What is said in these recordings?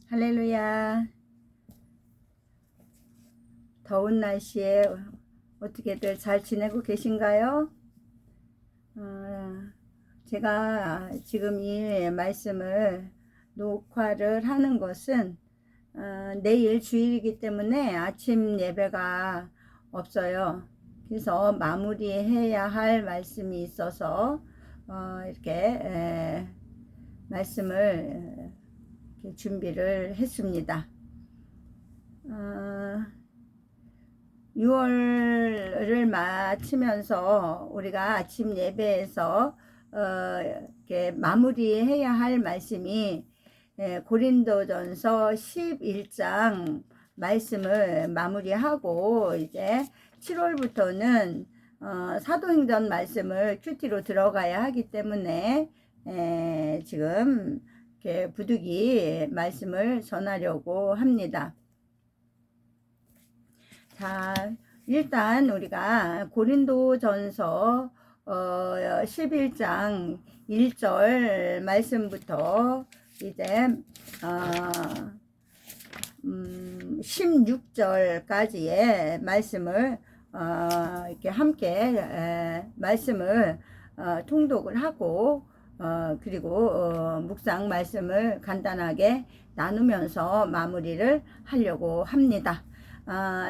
할렐루야. 더운 날씨에 어떻게들 잘 지내고 계신가요? 제가 지금 이 말씀을 녹화를 하는 것은 내일 주일이기 때문에 아침 예배가 없어요. 그래서 마무리해야 할 말씀이 있어서 이렇게 말씀을 이렇게 준비를 했습니다. 6월을 마치면서 우리가 아침 예배에서 이렇게 마무리해야 할 말씀이 고린도전서 11장 말씀을 마무리하고 이제 7월부터는 사도행전 말씀을 큐티로 들어가야 하기 때문에 지금 이렇게 부득이 말씀을 전하려고 합니다. 자, 일단 우리가 고린도전서 11장 1절 말씀부터 이제 16절까지의 말씀을 이렇게 함께 말씀을 통독을 하고 그리고 묵상 말씀을 간단하게 나누면서 마무리를 하려고 합니다.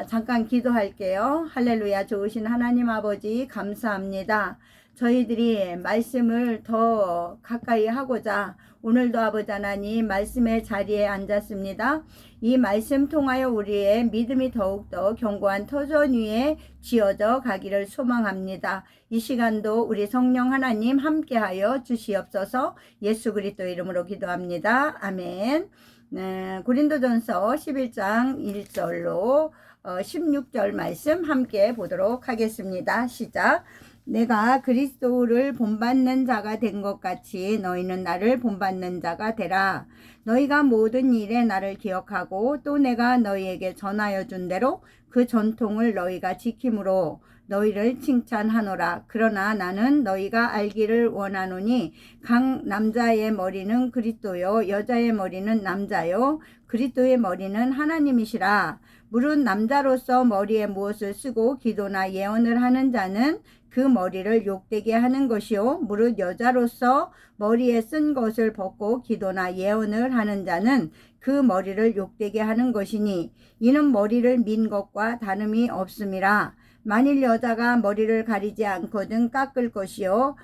잠깐 기도할게요. 할렐루야. 좋으신 하나님 아버지 감사합니다. 저희들이 말씀을 더 가까이 하고자 오늘도 아버지 하나님 말씀의 자리에 앉았습니다. 이 말씀 통하여 우리의 믿음이 더욱더 견고한 터전 위에 지어져 가기를 소망합니다. 이 시간도 우리 성령 하나님 함께하여 주시옵소서. 예수 그리스도 이름으로 기도합니다. 아멘. 고린도전서 11장 1절로 16절 말씀 함께 보도록 하겠습니다. 시작. 내가 그리스도를 본받는 자가 된 것 같이 너희는 나를 본받는 자가 되라. 너희가 모든 일에 나를 기억하고 또 내가 너희에게 전하여 준 대로 그 전통을 너희가 지킴으로 너희를 칭찬하노라. 그러나 나는 너희가 알기를 원하노니 각 남자의 머리는 그리스도요 여자의 머리는 남자요 그리스도의 머리는 하나님이시라. 무릇 남자로서 머리에 무엇을 쓰고 기도나 예언을 하는 자는 그 머리를 욕되게 하는 것이요 무릇 여자로서 머리에 쓴 것을 벗고 기도나 예언을 하는 자는 그 머리를 욕되게 하는 것이니 이는 머리를 민 것과 다름이 없음이라. 만일 여자가 머리를 가리지 않거든 깎을 것이요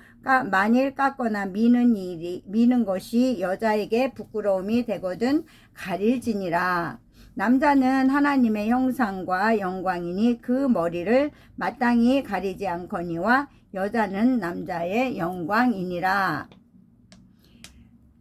만일 깎거나 미는 것이 여자에게 부끄러움이 되거든 가릴지니라. 남자는 하나님의 형상과 영광이니 그 머리를 마땅히 가리지 않거니와 여자는 남자의 영광이니라.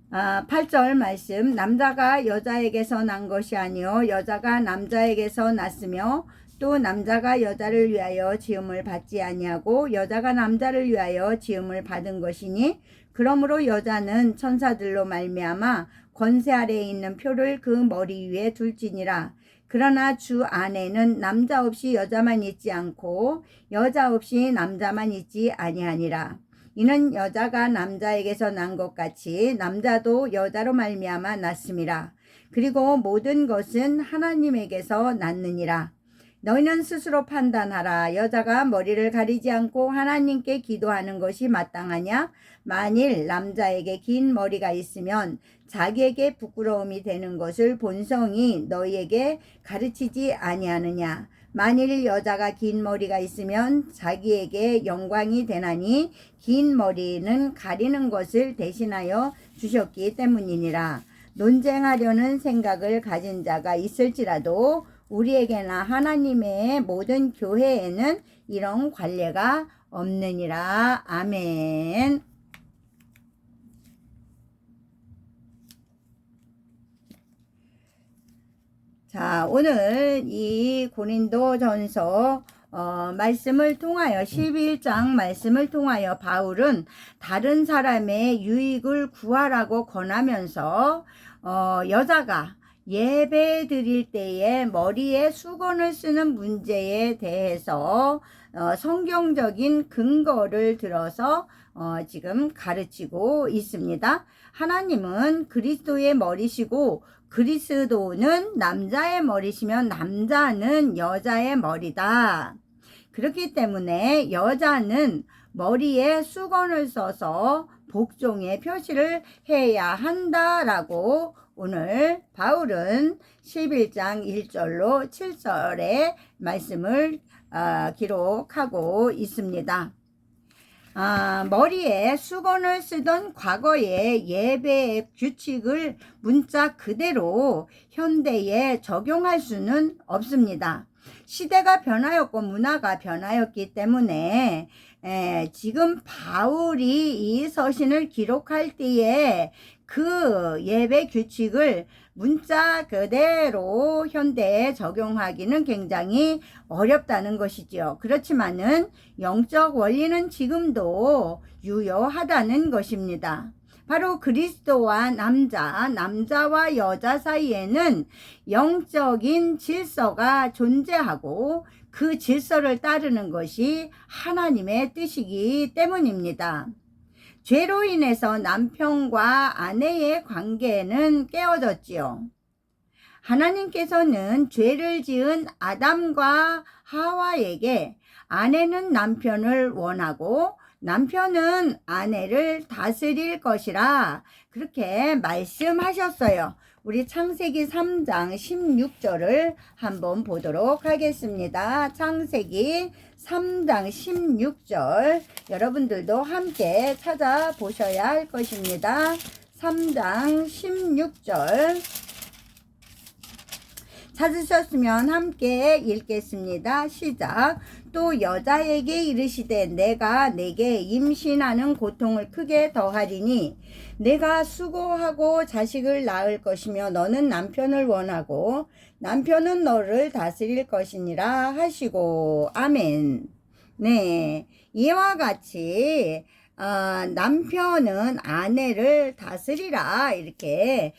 8절 말씀. 남자가 여자에게서 난 것이 아니요 여자가 남자에게서 났으며 또 남자가 여자를 위하여 지음을 받지 아니하고 여자가 남자를 위하여 지음을 받은 것이니 그러므로 여자는 천사들로 말미암아 권세 아래에 있는 표를 그 머리 위에 둘지니라. 그러나 주 안에는 남자 없이 여자만 있지 않고 여자 없이 남자만 있지 아니하니라. 이는 여자가 남자에게서 난 것 같이 남자도 여자로 말미암아 났음이라. 그리고 모든 것은 하나님에게서 났느니라. 너희는 스스로 판단하라. 여자가 머리를 가리지 않고 하나님께 기도하는 것이 마땅하냐? 만일 남자에게 긴 머리가 있으면 자기에게 부끄러움이 되는 것을 본성이 너희에게 가르치지 아니하느냐? 만일 여자가 긴 머리가 있으면 자기에게 영광이 되나니 긴 머리는 가리는 것을 대신하여 주셨기 때문이니라. 논쟁하려는 생각을 가진 자가 있을지라도 우리에게나 하나님의 모든 교회에는 이런 관례가 없느니라. 아멘. 자, 오늘 이 고린도전서 말씀을 통하여 11장 말씀을 통하여 바울은 다른 사람의 유익을 구하라고 권하면서 여자가 예배 드릴 때에 머리에 수건을 쓰는 문제에 대해서 성경적인 근거를 들어서 지금 가르치고 있습니다. 하나님은 그리스도의 머리시고 그리스도는 남자의 머리시며 남자는 여자의 머리다. 그렇기 때문에 여자는 머리에 수건을 써서 복종의 표시를 해야 한다라고 오늘 바울은 11장 1절로 7절의 말씀을 기록하고 있습니다. 머리에 수건을 쓰던 과거의 예배의 규칙을 문자 그대로 현대에 적용할 수는 없습니다. 시대가 변하였고 문화가 변하였기 때문에 지금 바울이 이 서신을 기록할 때에 그 예배 규칙을 문자 그대로 현대에 적용하기는 굉장히 어렵다는 것이지요. 그렇지만은 영적 원리는 지금도 유효하다는 것입니다. 바로 그리스도와 남자와 여자 사이에는 영적인 질서가 존재하고 그 질서를 따르는 것이 하나님의 뜻이기 때문입니다. 죄로 인해서 남편과 아내의 관계는 깨어졌지요. 하나님께서는 죄를 지은 아담과 하와에게 아내는 남편을 원하고 남편은 아내를 다스릴 것이라 그렇게 말씀하셨어요. 우리 창세기 3장 16절을 한번 보도록 하겠습니다. 창세기 3장 16절 여러분들도 함께 찾아보셔야 할 것입니다. 3장 16절 찾으셨으면 함께 읽겠습니다. 시작. 또 여자에게 이르시되 내가 내게 임신하는 고통을 크게 더하리니 내가 수고하고 자식을 낳을 것이며 너는 남편을 원하고 남편은 너를 다스릴 것이니라 하시고 아멘. 네, 이와 같이 남편은 아내를 다스리라 이렇게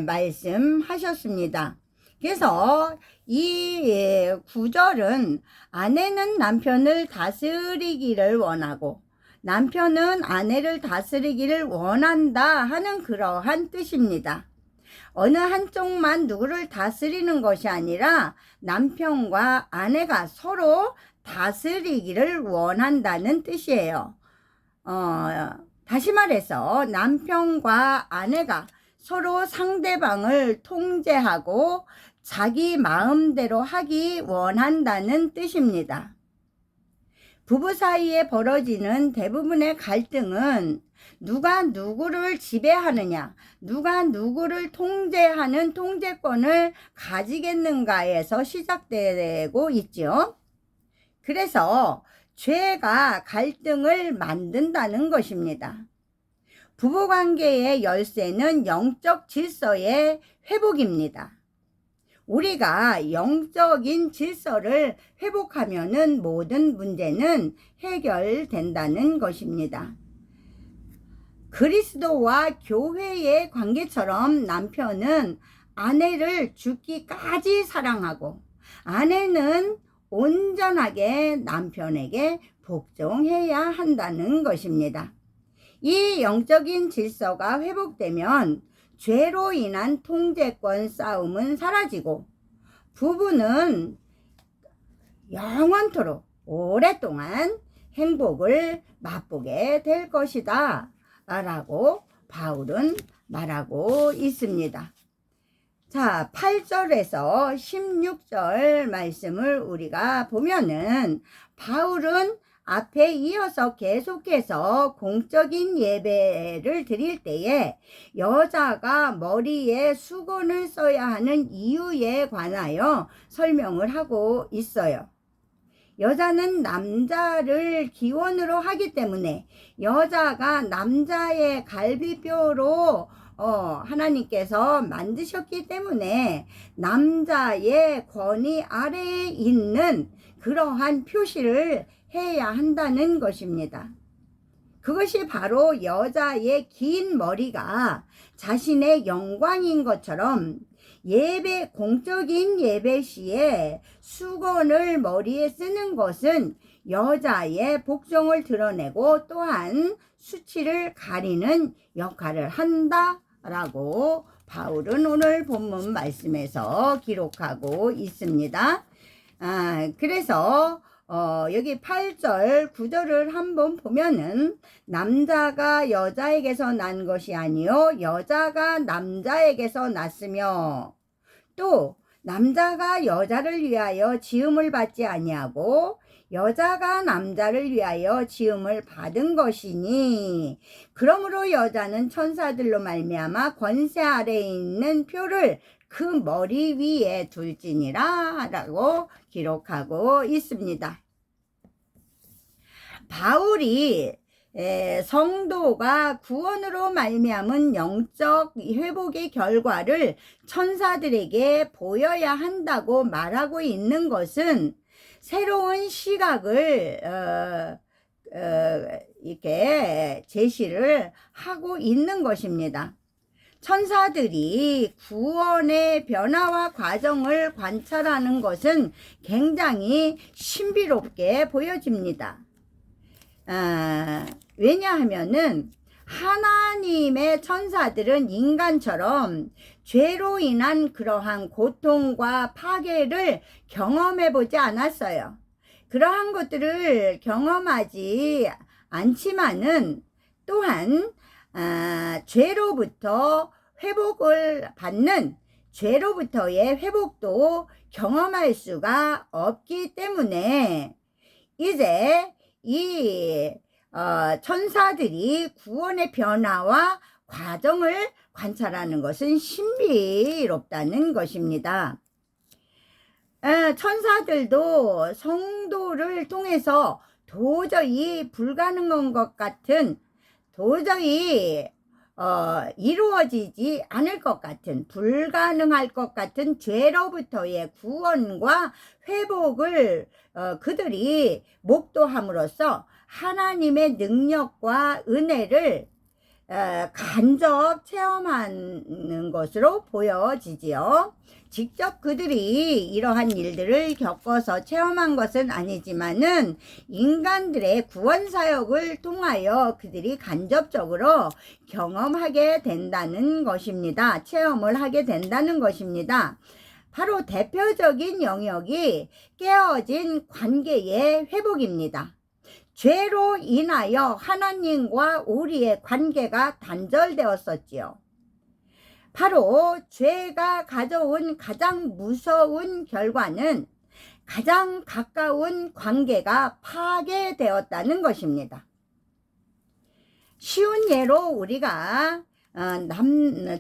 말씀하셨습니다. 그래서 이 구절은 아내는 남편을 다스리기를 원하고 남편은 아내를 다스리기를 원한다 하는 그러한 뜻입니다. 어느 한쪽만 누구를 다스리는 것이 아니라 남편과 아내가 서로 다스리기를 원한다는 뜻이에요. 다시 말해서 남편과 아내가 서로 상대방을 통제하고 자기 마음대로 하기 원한다는 뜻입니다. 부부 사이에 벌어지는 대부분의 갈등은 누가 누구를 지배하느냐, 누가 누구를 통제하는 통제권을 가지겠는가에서 시작되고 있지요. 그래서 죄가 갈등을 만든다는 것입니다. 부부관계의 열쇠는 영적 질서의 회복입니다. 우리가 영적인 질서를 회복하면은 모든 문제는 해결된다는 것입니다. 그리스도와 교회의 관계처럼 남편은 아내를 죽기까지 사랑하고 아내는 온전하게 남편에게 복종해야 한다는 것입니다. 이 영적인 질서가 회복되면 죄로 인한 통제권 싸움은 사라지고 부부는 영원토록 오랫동안 행복을 맛보게 될 것이다 라고 바울은 말하고 있습니다. 자, 8절에서 16절 말씀을 우리가 보면은 바울은 앞에 이어서 계속해서 공적인 예배를 드릴 때에 여자가 머리에 수건을 써야 하는 이유에 관하여 설명을 하고 있어요. 여자는 남자를 기원으로 하기 때문에 여자가 남자의 갈비뼈로 하나님께서 만드셨기 때문에 남자의 권위 아래에 있는 그러한 표시를 해야 한다는 것입니다. 그것이 바로 여자의 긴 머리가 자신의 영광인 것처럼 공적인 예배 시에 수건을 머리에 쓰는 것은 여자의 복종을 드러내고 또한 수치를 가리는 역할을 한다라고 바울은 오늘 본문 말씀에서 기록하고 있습니다. 그래서 여기 8절 9절을 한번 보면은 남자가 여자에게서 난 것이 아니요 여자가 남자에게서 났으며 또 남자가 여자를 위하여 지음을 받지 아니하고 여자가 남자를 위하여 지음을 받은 것이니 그러므로 여자는 천사들로 말미암아 권세 아래에 있는 표를 그 머리 위에 둘지니라 라고 기록하고 있습니다. 바울이 성도가 구원으로 말미암은 영적 회복의 결과를 천사들에게 보여야 한다고 말하고 있는 것은 새로운 시각을 이렇게 제시를 하고 있는 것입니다. 천사들이 구원의 변화와 과정을 관찰하는 것은 굉장히 신비롭게 보여집니다. 왜냐하면은 하나님의 천사들은 인간처럼 죄로 인한 그러한 고통과 파괴를 경험해 보지 않았어요. 그러한 것들을 경험하지 않지만은 또한 죄로부터 회복을 받는 죄로부터의 회복도 경험할 수가 없기 때문에 이제 이 천사들이 구원의 변화와 과정을 관찰하는 것은 신비롭다는 것입니다. 천사들도 성도를 통해서 도저히 불가능한 것 같은 도저히 이루어지지 않을 것 같은 불가능할 것 같은 죄로부터의 구원과 회복을 그들이 목도함으로써 하나님의 능력과 은혜를 간접 체험하는 것으로 보여지지요. 직접 그들이 이러한 일들을 겪어서 체험한 것은 아니지만은 인간들의 구원 사역을 통하여 그들이 간접적으로 경험하게 된다는 것입니다. 체험을 하게 된다는 것입니다. 바로 대표적인 영역이 깨어진 관계의 회복입니다. 죄로 인하여 하나님과 우리의 관계가 단절되었었지요. 바로 죄가 가져온 가장 무서운 결과는 가장 가까운 관계가 파괴되었다는 것입니다. 쉬운 예로 우리가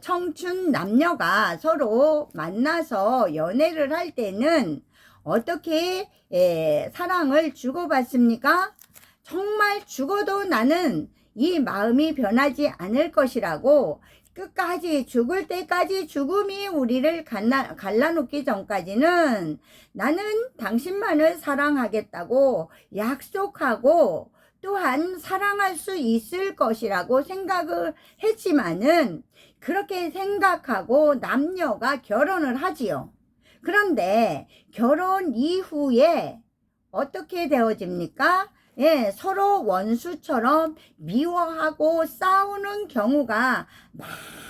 청춘 남녀가 서로 만나서 연애를 할 때는 어떻게 사랑을 주고받습니까? 정말 죽어도 나는 이 마음이 변하지 않을 것이라고 끝까지 죽을 때까지 죽음이 우리를 갈라놓기 전까지는 나는 당신만을 사랑하겠다고 약속하고 또한 사랑할 수 있을 것이라고 생각을 했지만은 그렇게 생각하고 남녀가 결혼을 하지요. 그런데 결혼 이후에 어떻게 되어집니까? 서로 원수처럼 미워하고 싸우는 경우가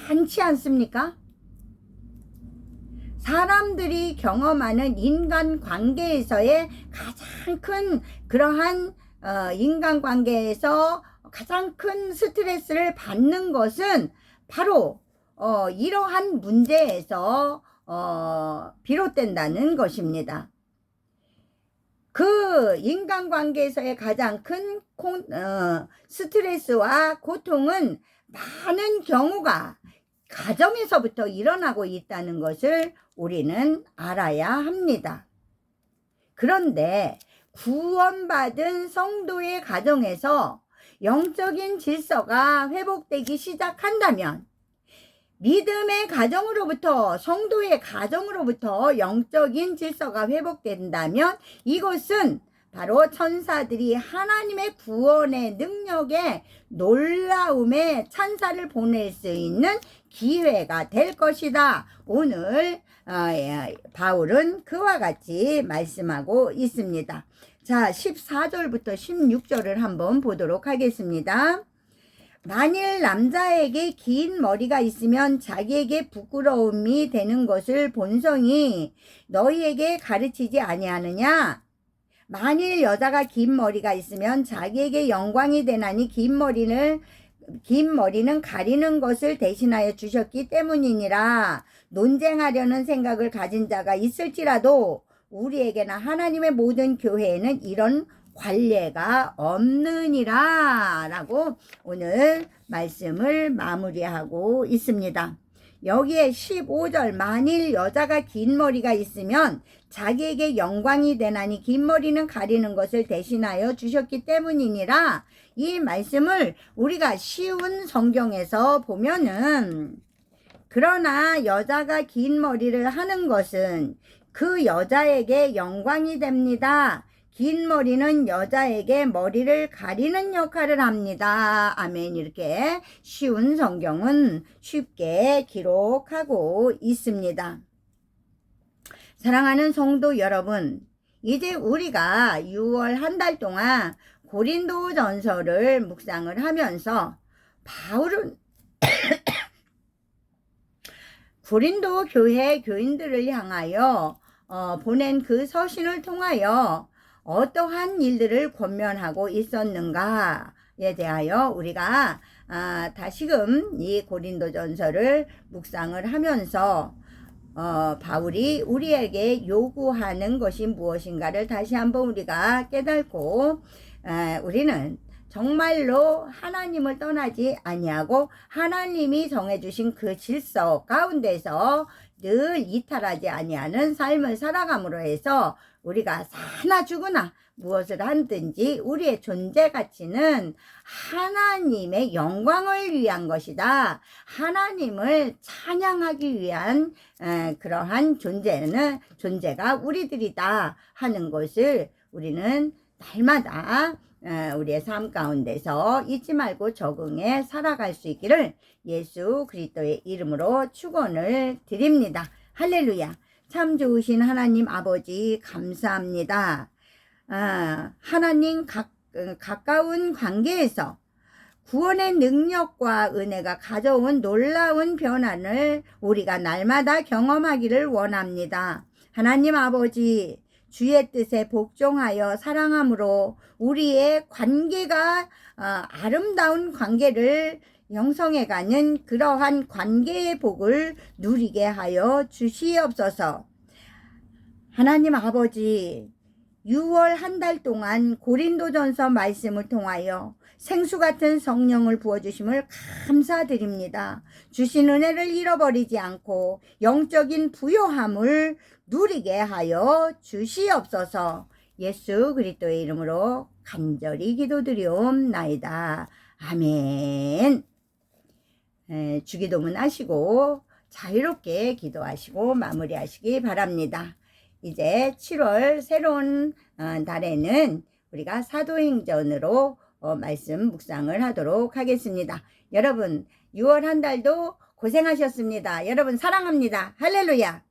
많지 않습니까? 사람들이 경험하는 인간관계에서의 가장 큰 그러한 인간관계에서 가장 큰 스트레스를 받는 것은 바로 이러한 문제에서 비롯된다는 것입니다. 그 인간관계에서의 가장 큰 스트레스와 고통은 많은 경우가 가정에서부터 일어나고 있다는 것을 우리는 알아야 합니다. 그런데 구원받은 성도의 가정에서 영적인 질서가 회복되기 시작한다면 믿음의 가정으로부터 성도의 가정으로부터 영적인 질서가 회복된다면 이것은 바로 천사들이 하나님의 구원의 능력에 놀라움의 찬사를 보낼 수 있는 기회가 될 것이다. 오늘 바울은 그와 같이 말씀하고 있습니다. 자, 14절부터 16절을 한번 보도록 하겠습니다. 만일 남자에게 긴 머리가 있으면 자기에게 부끄러움이 되는 것을 본성이 너희에게 가르치지 아니하느냐? 만일 여자가 긴 머리가 있으면 자기에게 영광이 되나니 긴 머리는 가리는 것을 대신하여 주셨기 때문이니라. 논쟁하려는 생각을 가진 자가 있을지라도 우리에게나 하나님의 모든 교회에는 이런 관례가 없느니라 라고 오늘 말씀을 마무리하고 있습니다. 여기에 15절 만일 여자가 긴 머리가 있으면 자기에게 영광이 되나니 긴 머리는 가리는 것을 대신하여 주셨기 때문이니라. 이 말씀을 우리가 쉬운 성경에서 보면은 그러나 여자가 긴 머리를 하는 것은 그 여자에게 영광이 됩니다. 긴 머리는 여자에게 머리를 가리는 역할을 합니다. 아멘. 이렇게 쉬운 성경은 쉽게 기록하고 있습니다. 사랑하는 성도 여러분, 이제 우리가 6월 한 달 동안 고린도 전서를 묵상을 하면서 바울은 고린도 교회 교인들을 향하여 보낸 그 서신을 통하여 어떠한 일들을 권면하고 있었는가에 대하여 우리가 다시금 이 고린도전서를 묵상을 하면서 바울이 우리에게 요구하는 것이 무엇인가를 다시 한번 우리가 깨닫고 우리는 정말로 하나님을 떠나지 아니하고 하나님이 정해주신 그 질서 가운데서 늘 이탈하지 아니하는 삶을 살아감으로 해서 우리가 사나 죽으나 무엇을 하든지 우리의 존재 가치는 하나님의 영광을 위한 것이다. 하나님을 찬양하기 위한 그러한 존재가 우리들이다 하는 것을 우리는 날마다 우리의 삶 가운데서 잊지 말고 적응해 살아갈 수 있기를 예수 그리스도의 이름으로 축원을 드립니다. 할렐루야. 참 좋으신 하나님 아버지 감사합니다. 하나님 가까운 관계에서 구원의 능력과 은혜가 가져온 놀라운 변화를 우리가 날마다 경험하기를 원합니다. 하나님 아버지, 주의 뜻에 복종하여 사랑함으로 우리의 관계가 아름다운 관계를 형성해가는 그러한 관계의 복을 누리게 하여 주시옵소서. 하나님 아버지, 6월 한 달 동안 고린도전서 말씀을 통하여 생수 같은 성령을 부어주심을 감사드립니다. 주신 은혜를 잃어버리지 않고 영적인 부요함을 누리게 하여 주시옵소서. 예수 그리스도의 이름으로 간절히 기도드리옵나이다. 아멘. 주기도문 하시고 자유롭게 기도하시고 마무리하시기 바랍니다. 이제 7월 새로운 달에는 우리가 사도행전으로 말씀 묵상을 하도록 하겠습니다. 여러분 6월 한 달도 고생하셨습니다. 여러분 사랑합니다. 할렐루야.